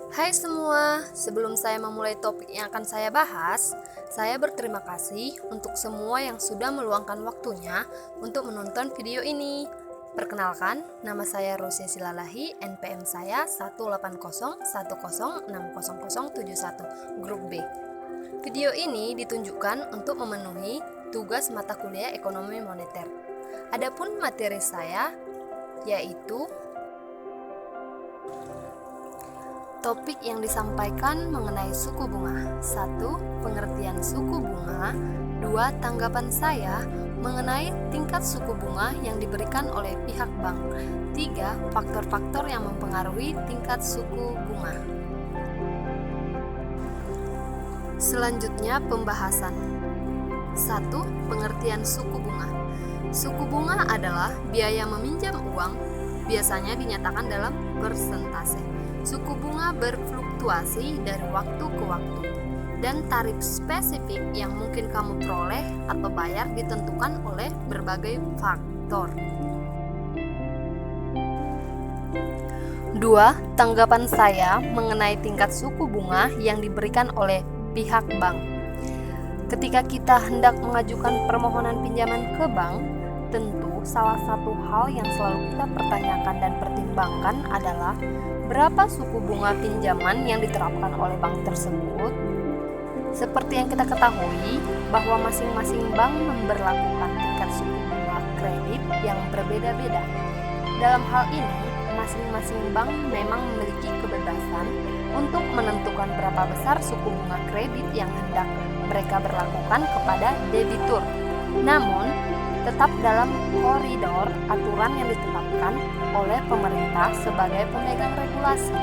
Hai semua, sebelum saya memulai topik yang akan saya bahas, saya berterima kasih untuk semua yang sudah meluangkan waktunya untuk menonton video ini. Perkenalkan, nama saya Rosia Silalahi, NPM saya 180106071, Grup B. Video ini ditunjukkan untuk memenuhi tugas mata kuliah ekonomi moneter. Adapun materi saya yaitu topik yang disampaikan mengenai suku bunga. 1. Pengertian suku bunga. 2. Tanggapan saya mengenai tingkat suku bunga yang diberikan oleh pihak bank. 3. Faktor-faktor yang mempengaruhi tingkat suku bunga. Selanjutnya pembahasan. 1. Pengertian suku bunga. Suku bunga adalah biaya meminjam uang, biasanya dinyatakan dalam persentase. Suku bunga berfluktuasi dari waktu ke waktu, dan tarif spesifik yang mungkin kamu peroleh atau bayar ditentukan oleh berbagai faktor. 2. Tanggapan saya mengenai tingkat suku bunga yang diberikan oleh pihak bank. Ketika kita hendak mengajukan permohonan pinjaman ke bank, tentu salah satu hal yang selalu kita pertanyakan dan pertimbangkan adalah berapa suku bunga pinjaman yang diterapkan oleh bank tersebut. Seperti yang kita ketahui bahwa masing-masing bank memberlakukan tingkat suku bunga kredit yang berbeda-beda. Dalam hal ini, masing-masing bank memang memiliki kebebasan untuk menentukan berapa besar suku bunga kredit yang hendak mereka berlakukan kepada debitur. Namun, tetap dalam koridor aturan yang ditetapkan oleh pemerintah sebagai pemegang regulasi.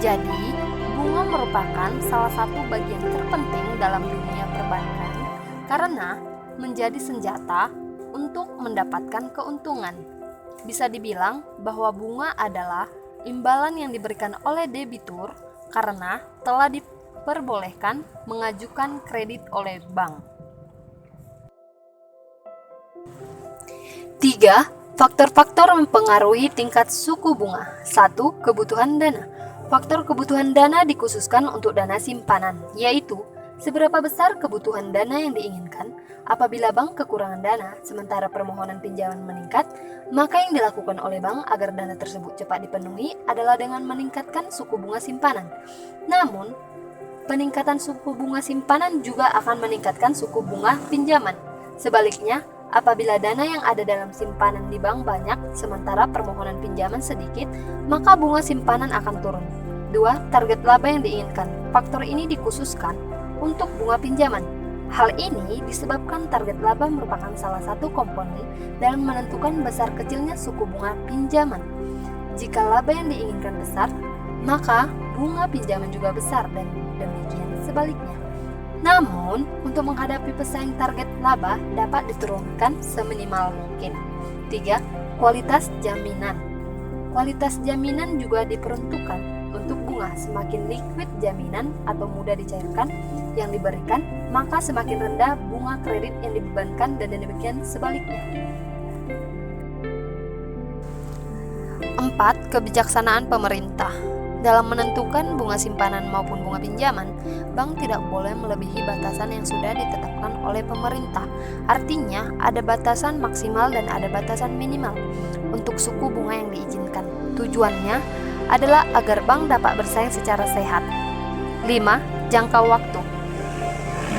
Jadi, bunga merupakan salah satu bagian terpenting dalam dunia perbankan karena menjadi senjata untuk mendapatkan keuntungan. Bisa dibilang bahwa bunga adalah imbalan yang diberikan oleh debitur karena telah diperbolehkan mengajukan kredit oleh bank. 3. Faktor-faktor mempengaruhi tingkat suku bunga. 1. Kebutuhan dana. Faktor kebutuhan dana dikhususkan untuk dana simpanan, yaitu seberapa besar kebutuhan dana yang diinginkan. Apabila bank kekurangan dana, sementara permohonan pinjaman meningkat, maka yang dilakukan oleh bank agar dana tersebut cepat dipenuhi adalah dengan meningkatkan suku bunga simpanan. Namun, peningkatan suku bunga simpanan juga akan meningkatkan suku bunga pinjaman. Sebaliknya, apabila dana yang ada dalam simpanan di bank banyak, sementara permohonan pinjaman sedikit, maka bunga simpanan akan turun. 2. Target laba yang diinginkan. Faktor ini dikhususkan untuk bunga pinjaman. Hal ini disebabkan target laba merupakan salah satu komponen dalam menentukan besar kecilnya suku bunga pinjaman. Jika laba yang diinginkan besar, maka bunga pinjaman juga besar, dan demikian sebaliknya. Namun, untuk menghadapi pesaing target laba dapat diturunkan seminimal mungkin. 3. Kualitas jaminan. Kualitas jaminan juga diperuntukkan untuk bunga. Semakin liquid jaminan atau mudah dicairkan yang diberikan, maka semakin rendah bunga kredit yang dibebankan, dan demikian sebaliknya. 4. Kebijaksanaan pemerintah. Dalam menentukan bunga simpanan maupun bunga pinjaman, bank tidak boleh melebihi batasan yang sudah ditetapkan oleh pemerintah. Artinya, ada batasan maksimal dan ada batasan minimal untuk suku bunga yang diizinkan. Tujuannya adalah agar bank dapat bersaing secara sehat. 5. Jangka waktu.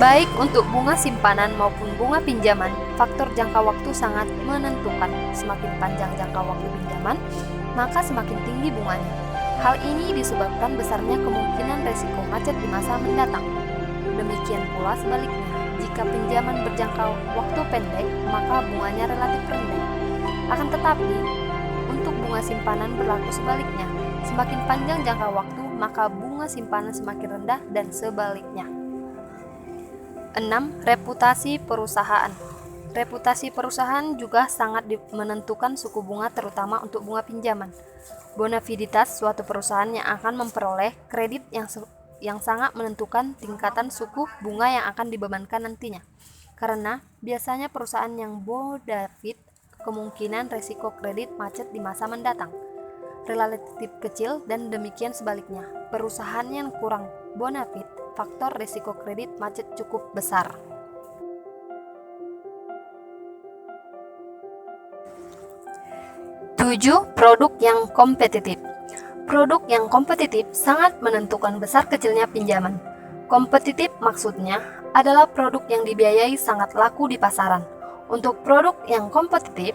Baik untuk bunga simpanan maupun bunga pinjaman, faktor jangka waktu sangat menentukan. Semakin panjang jangka waktu pinjaman, maka semakin tinggi bunganya. Hal ini disebabkan besarnya kemungkinan resiko macet di masa mendatang. Demikian pula sebaliknya, jika pinjaman berjangka waktu pendek, maka bunganya relatif rendah. Akan tetapi, untuk bunga simpanan berlaku sebaliknya. Semakin panjang jangka waktu, maka bunga simpanan semakin rendah, dan sebaliknya. 6. Reputasi perusahaan. Reputasi perusahaan juga sangat menentukan suku bunga, terutama untuk bunga pinjaman. Bonafiditas suatu perusahaan yang akan memperoleh kredit yang sangat menentukan tingkatan suku bunga yang akan dibebankan nantinya. Karena biasanya perusahaan yang bodafid kemungkinan resiko kredit macet di masa mendatang. relatif kecil, dan demikian sebaliknya. Perusahaan yang kurang bonafit, faktor risiko kredit macet cukup besar. 7. Produk yang kompetitif. Produk yang kompetitif sangat menentukan besar kecilnya pinjaman. Kompetitif maksudnya adalah produk yang dibiayai sangat laku di pasaran. Untuk produk yang kompetitif,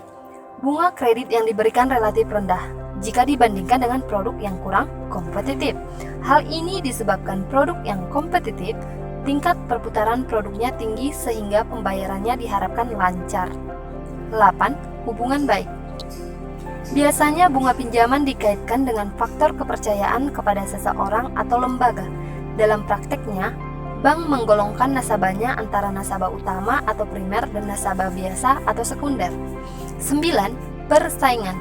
bunga kredit yang diberikan relatif rendah jika dibandingkan dengan produk yang kurang kompetitif. Hal ini disebabkan produk yang kompetitif tingkat perputaran produknya tinggi sehingga pembayarannya diharapkan lancar. 8. Hubungan baik. Biasanya bunga pinjaman dikaitkan dengan faktor kepercayaan kepada seseorang atau lembaga. Dalam prakteknya, bank menggolongkan nasabahnya antara nasabah utama atau primer dan nasabah biasa atau sekunder. 9. Persaingan.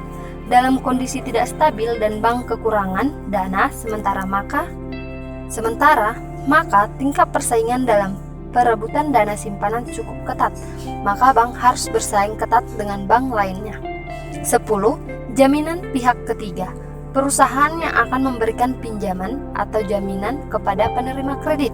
Dalam kondisi tidak stabil dan bank kekurangan dana sementara maka tingkat persaingan dalam perebutan dana simpanan cukup ketat, maka bank harus bersaing ketat dengan bank lainnya. 10. Jaminan pihak ketiga. Perusahaan yang akan memberikan pinjaman atau jaminan kepada penerima kredit.